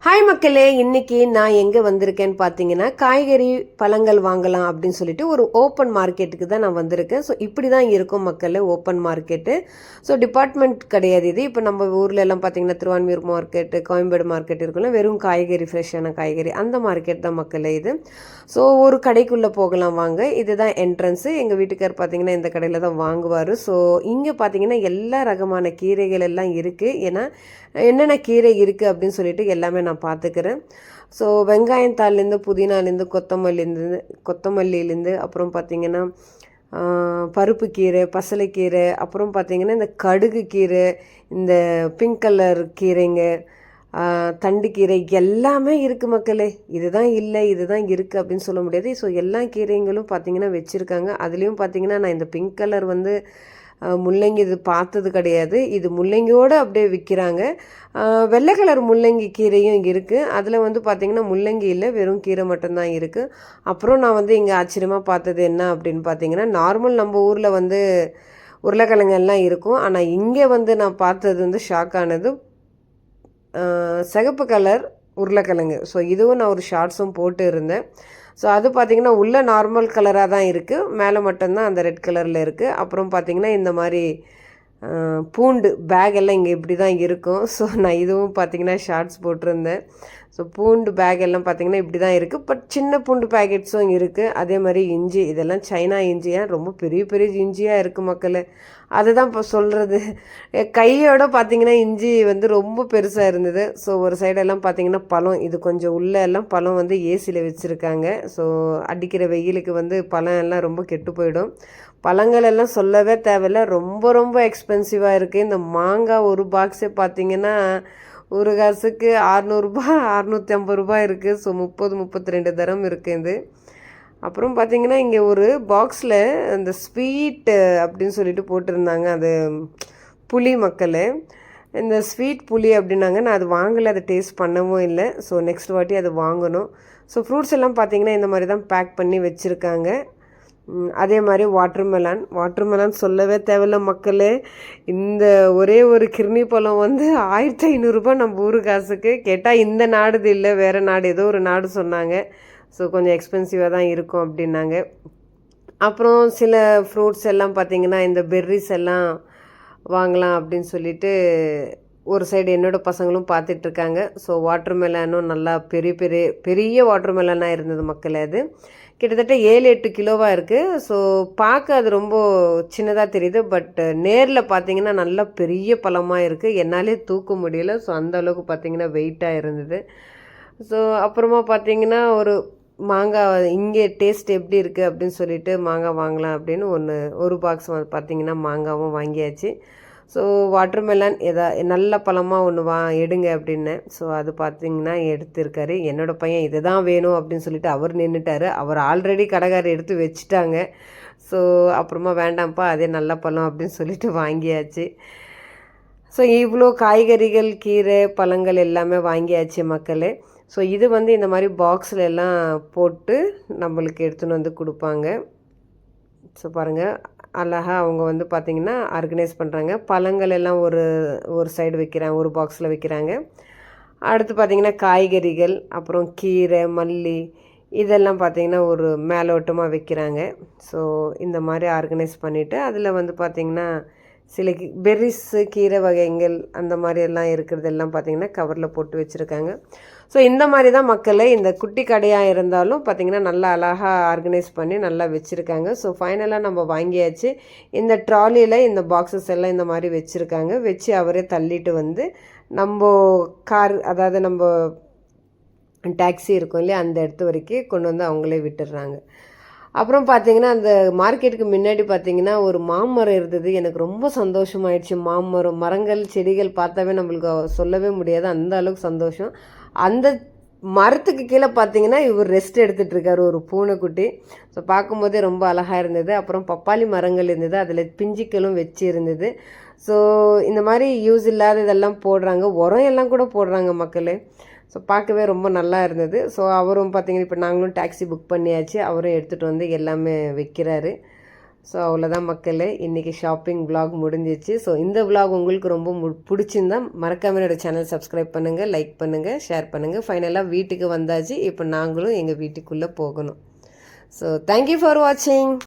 Hi மக்களே, இன்னைக்கு நான் எங்கே வந்திருக்கேன்னு பார்த்தீங்கன்னா, காய்கறி பழங்கள் வாங்கலாம் அப்படின்னு சொல்லிட்டு ஒரு ஓப்பன் மார்க்கெட்டுக்கு தான் நான் வந்திருக்கேன். ஸோ இப்படி தான் இருக்கும் மக்களே ஓப்பன் மார்க்கெட்டு. ஸோ டிபார்ட்மெண்ட் கிடையாது இது. இப்போ நம்ம ஊரில் எல்லாம் பார்த்தீங்கன்னா திருவான்மியூர் மார்க்கெட்டு, கோயம்பேடு மார்க்கெட் இருக்குல்ல, வெறும் காய்கறி, ஃப்ரெஷ்ஷான காய்கறி, அந்த மார்க்கெட் தான் மக்களே இது. ஸோ ஒரு கடைக்குள்ளே போகலாம் வாங்க. இதுதான் என்ட்ரன்ஸு. எங்கள் வீட்டுக்கார் பார்த்தீங்கன்னா இந்த கடையில் தான் வாங்குவார். ஸோ இங்கே பார்த்தீங்கன்னா எல்லா ரகமான கீரைகள் எல்லாம் இருக்குது. ஏன்னா என்னென்ன கீரை இருக்குது அப்படின்னு சொல்லிட்டு எல்லாமே நான் பார்த்துக்கிறேன். ஸோ வெங்காயத்தாள்லேருந்து, புதினாலேருந்து, கொத்தமல்லியிலேருந்து அப்புறம் பார்த்திங்கன்னா பருப்பு கீரை, பசலைக்கீரை, அப்புறம் பார்த்திங்கன்னா இந்த கடுகு கீரை, இந்த பிங்க் கலர் கீரைங்க, தண்டுக்கீரை எல்லாமே இருக்குது மக்களே. இதுதான் இல்லை, இதுதான் இருக்குது அப்படின்னு சொல்ல முடியாது. ஸோ எல்லா கீரைங்களும் பார்த்திங்கன்னா வச்சுருக்காங்க. அதுலேயும் பார்த்திங்கன்னா நான் இந்த பிங்க் கலர் முள்ளங்கி இது பார்த்தது கிடையாது. இது முள்ளங்கியோடு அப்படியே விற்கிறாங்க. வெள்ளை கலர் முள்ளங்கி கீரையும் இங்கே இருக்குது. அதில் பார்த்திங்கன்னா முள்ளங்கி இல்லை, வெறும் கீரை மட்டும்தான் இருக்குது. அப்புறம் நான் இங்கே ஆச்சரியமாக பார்த்தது என்ன அப்படின்னு பார்த்தீங்கன்னா, நார்மல் நம்ம ஊரில் உருளைக்கிழங்கு எல்லாம் இருக்கும். ஆனால் இங்கே நான் பார்த்தது ஷாக் ஆனது, சிகப்பு கலர் உருளைக்கிழங்கு. ஸோ இதுவும் நான் ஒரு ஷார்ட்ஸும் போட்டு இருந்தேன். ஸோ அது பார்த்திங்கன்னா உள்ளே நார்மல் கலராக தான் இருக்குது, மேலே மட்டும்தான் அந்த ரெட் கலரில் இருக்குது. அப்புறம் பார்த்திங்கன்னா இந்த மாதிரி பூண்டு பேக் எல்லாம் இங்கே இப்படி தான் இருக்கும். ஸோ நான் இதுவும் பார்த்திங்கன்னா ஷார்ட்ஸ் போட்டிருந்தேன். ஸோ பூண்டு பேக் எல்லாம் பார்த்திங்கன்னா இப்படி தான் இருக்குது. பட் சின்ன பூண்டு பேக்கெட்ஸும் இருக்குது. அதே மாதிரி இஞ்சி, இதெல்லாம் சைனா இஞ்சியாக ரொம்ப பெரிய பெரிய இஞ்சியாக இருக்குது மக்களே. அதுதான் இப்போ சொல்கிறது. கையோட பார்த்திங்கன்னா இஞ்சி ரொம்ப பெருசாக இருந்தது. ஸோ ஒரு சைடெல்லாம் பார்த்திங்கன்னா பழம், இது கொஞ்சம் உள்ளே எல்லாம் பழம் ஏசியில் வச்சுருக்காங்க. ஸோ அடிக்கிற வெயிலுக்கு பழம் எல்லாம் ரொம்ப கெட்டு போயிடும். பழங்கள் எல்லாம் சொல்லவே தேவையில்லை, ரொம்ப ரொம்ப எக்ஸ்பென்சிவாக இருக்குது. இந்த மாங்காய் ஒரு பாக்ஸே பார்த்திங்கன்னா ஒரு காசுக்கு 600 650 இருக்குது. ஸோ 32 தரம் இருக்குது இது. அப்புறம் பார்த்திங்கன்னா இங்கே ஒரு பாக்ஸில் அந்த ஸ்வீட்டு அப்படின்னு சொல்லிட்டு போட்டிருந்தாங்க. அது புளி மக்களே, இந்த ஸ்வீட் புளி அப்படின்னாங்க. நான் அது வாங்கலை, அதை டேஸ்ட் பண்ணவும் இல்லை. ஸோ நெக்ஸ்ட் வாட்டி அது வாங்கணும். ஸோ ஃப்ரூட்ஸ் எல்லாம் பார்த்திங்கன்னா இந்த மாதிரி தான் பேக் பண்ணி வச்சுருக்காங்க. அதே மாதிரி வாட்டர்மெலான் சொல்லவே தேவையில்ல மக்களே. இந்த ஒரே ஒரு கிர்னி பழம் 1500 நம்ம ஊரு காசுக்கு. கேட்டால் இந்த நாடுது இல்லை, வேறு நாடு, ஏதோ ஒரு நாடு சொன்னாங்க. ஸோ கொஞ்சம் எக்ஸ்பென்சிவாக தான் இருக்கும் அப்படின்னாங்க. அப்புறம் சில ஃப்ரூட்ஸ் எல்லாம் பார்த்திங்கன்னா இந்த பெர்ரிஸ் எல்லாம் வாங்கலாம் அப்படின்னு சொல்லிட்டு ஒரு சைடு என்னோடய பசங்களும் பார்த்துட்ருக்காங்க. ஸோ வாட்டர்மெலானும் நல்லா பெரிய வாட்டர்மெலானாக இருந்தது மக்களே. அது கிட்டத்தட்ட 7-8 கிலோவாக இருக்குது. ஸோ பார்க்க அது ரொம்ப சின்னதாக தெரியுது, பட் நேரில் பார்த்திங்கன்னா நல்லா பெரிய பழமாக இருக்குது. என்னாலே தூக்க முடியல. ஸோ அந்தளவுக்கு பார்த்திங்கன்னா வெயிட்டாக இருந்தது. ஸோ அப்புறமா பார்த்திங்கன்னா ஒரு மாங்காய், இங்கே டேஸ்ட் எப்படி இருக்குது அப்படின்னு சொல்லிட்டு மாங்காய் வாங்கலாம் அப்படின்னு ஒரு பாக்ஸ் பார்த்திங்கன்னா மாங்காவும் வாங்கியாச்சு. ஸோ வாட்டர்மெலான் நல்ல பழமாக ஒன்று எடுங்க அப்படின்னேன். ஸோ அது பார்த்திங்கன்னா எடுத்துருக்காரு. என்னோடய பையன் இதை தான் வேணும் அப்படின்னு சொல்லிட்டு அவர் நின்றுட்டார். அவர் ஆல்ரெடி கடைக்காரர் எடுத்து வச்சுட்டாங்க. ஸோ அப்புறமா வேண்டாம்ப்பா, அதே நல்ல பழம் அப்படின்னு சொல்லிட்டு வாங்கியாச்சு. ஸோ இவ்வளோ காய்கறிகள், கீரை, பழங்கள் எல்லாமே வாங்கியாச்சு மக்களே. ஸோ இது இந்த மாதிரி பாக்ஸில் எல்லாம் போட்டு நம்மளுக்கு எடுத்துன்னு கொடுப்பாங்க. ஸோ பாருங்கள், அழகாக அவங்க பார்த்திங்கன்னா ஆர்கனைஸ் பண்ணுறாங்க. பழங்கள் எல்லாம் ஒரு சைடு வைக்கிறாங்க, ஒரு பாக்ஸில் வைக்கிறாங்க. அடுத்து பார்த்திங்கன்னா காய்கறிகள், அப்புறம் கீரை, மல்லி, இதெல்லாம் பார்த்திங்கன்னா ஒரு மேலோட்டமாக வைக்கிறாங்க. ஸோ இந்த மாதிரி ஆர்கனைஸ் பண்ணிவிட்டு அதில் பார்த்திங்கன்னா சில பெர்ரிஸு, கீரை வகைகள், அந்த மாதிரி எல்லாம் இருக்கிறதெல்லாம் பார்த்திங்கன்னா கவரில் போட்டு வச்சுருக்காங்க. ஸோ இந்த மாதிரி தான் மக்களே இந்த குட்டி கடையாக இருந்தாலும் பார்த்திங்கன்னா நல்லா அழகாக ஆர்கனைஸ் பண்ணி நல்லா வச்சுருக்காங்க. ஸோ ஃபைனலாக நம்ம வாங்கியாச்சு. இந்த ட்ராலியில் இந்த பாக்ஸஸ் எல்லாம் இந்த மாதிரி வச்சுருக்காங்க. வச்சு அவரே தள்ளிட்டு நம்ம கார், அதாவது நம்ம டாக்ஸி இருக்கும் இல்லையா, அந்த இடத்து வரைக்கும் கொண்டு அவங்களே விட்டுடுறாங்க. அப்புறம் பார்த்திங்கன்னா அந்த மார்க்கெட்டுக்கு முன்னாடி பார்த்திங்கன்னா ஒரு மாமரம் இருந்தது. எனக்கு ரொம்ப சந்தோஷமாயிடுச்சு. மரங்கள், செடிகள் பார்த்தாவே நம்மளுக்கு சொல்லவே முடியாது, அந்த அளவுக்கு சந்தோஷம். அந்த மரத்துக்கு கீழே பார்த்திங்கன்னா இவர் ரெஸ்ட் எடுத்துகிட்ருக்காரு, ஒரு பூனைக்குட்டி. ஸோ பார்க்கும்போதே ரொம்ப அழகாக இருந்தது. அப்புறம் பப்பாளி மரங்கள் இருந்தது, அதில் பிஞ்சிக்களும் வச்சு இருந்தது. ஸோ இந்த மாதிரி யூஸ் இல்லாத இதெல்லாம் போடுறாங்க, உரம் எல்லாம் கூட போடுறாங்க மக்களே. ஸோ பார்க்கவே ரொம்ப நல்லா இருந்தது. ஸோ அவரும் பார்த்திங்கன்னா இப்போ நாங்களும் டாக்ஸி புக் பண்ணியாச்சு, அவரும் எடுத்துகிட்டு எல்லாமே வைக்கிறாரு. ஸோ அவ்வளோதான் மக்களே, இன்றைக்கி ஷாப்பிங் vlog முடிஞ்சிச்சு. ஸோ இந்த vlog உங்களுக்கு ரொம்ப பிடிச்சிருந்தா மறக்காம என்னோட சேனல் சப்ஸ்கிரைப் பண்ணுங்கள், லைக் பண்ணுங்கள், ஷேர் பண்ணுங்கள். ஃபைனலாக வீட்டுக்கு வந்தாச்சு. இப்போ நாங்களும் எங்கள் வீட்டுக்குள்ளே போகணும். ஸோ தேங்க்யூ ஃபார் வாட்சிங்.